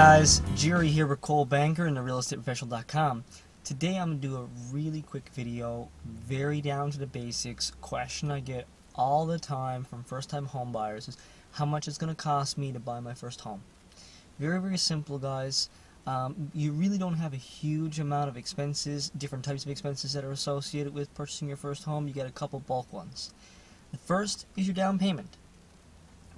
guys, Jerry here with Cole Banker and therealestateprofessional.com. Today I'm going to do a really quick video, very down to the basics. Question I get all the time from first-time home buyers is how much it's going to cost me to buy my first home. Very simple, guys. You really don't have a huge amount of expenses, different types of expenses that are associated with purchasing your first home. You get a couple bulk ones. The first is your down payment.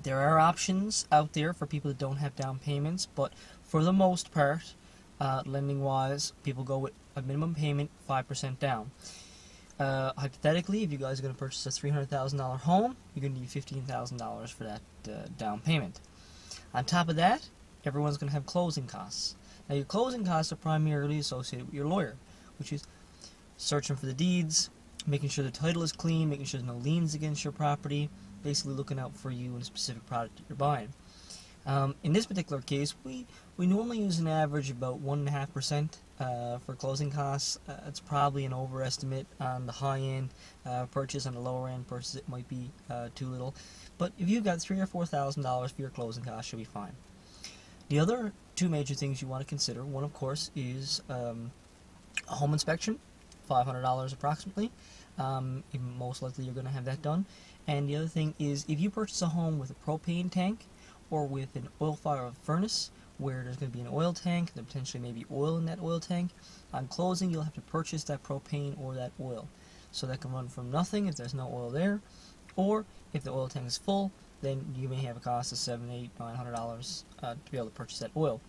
There are options out there for people that don't have down payments, but for the most part, lending-wise, people go with a minimum payment, 5% down. Hypothetically, if you guys are going to purchase a $300,000 home, you're going to need $15,000 for that down payment. On top of that, everyone's going to have closing costs. Now, your closing costs are primarily associated with your lawyer, which is searching for the deeds, making sure the title is clean, making sure there's no liens against your property, basically looking out for you in a specific product that you're buying. In this particular case, we normally use an average about 1.5% for closing costs. It's probably an overestimate on the high end purchase. On the lower end purchase, it might be too little. But if you've got $3,000 or $4,000 for your closing costs, you'll be fine. The other two major things you want to consider, one of course is a home inspection, $500 approximately. Most likely you're going to have that done. And the other thing is, if you purchase a home with a propane tank or with an oil-fired furnace where there's going to be an oil tank, there potentially may be oil in that oil tank, on closing you'll have to purchase that propane or that oil. So that can run from nothing if there's no oil there, or if the oil tank is full, then you may have a cost of $700, $800, $900 to be able to purchase that oil.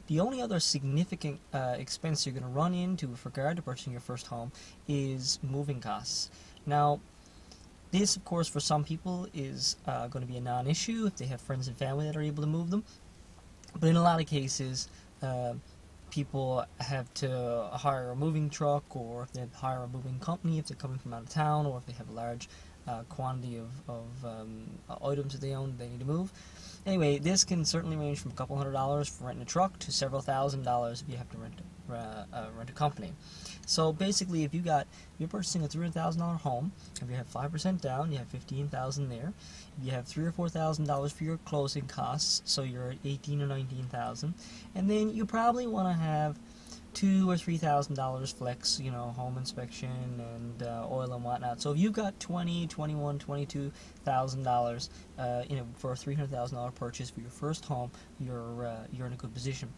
The only other significant expense you're going to run into with regard to purchasing your first home is moving costs. Now, this, of course, for some people is going to be a non-issue if they have friends and family that are able to move them. But in a lot of cases, people have to hire a moving truck, or if they hire a moving company if they're coming from out of town, or if they have a large quantity of items that they own they need to move. Anyway, this can certainly range from a couple $100s for renting a truck to several $1,000s if you have to rent a company. So basically, if you're purchasing a $300,000 home, if you have 5% down, you have $15,000 there. If you have $3,000 or $4,000 for your closing costs, so you're at $18,000 or $19,000, and then you probably want to have $2,000 or $3,000 flex, home inspection and oil and whatnot. So if you've got $20,000, $21,000, $22,000, for a $300,000 purchase for your first home, you're in a good position.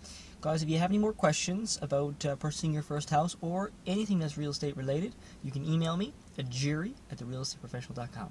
Guys, if you have any more questions about purchasing your first house or anything that's real estate related, you can email me at jerry@therealestateprofessional.com.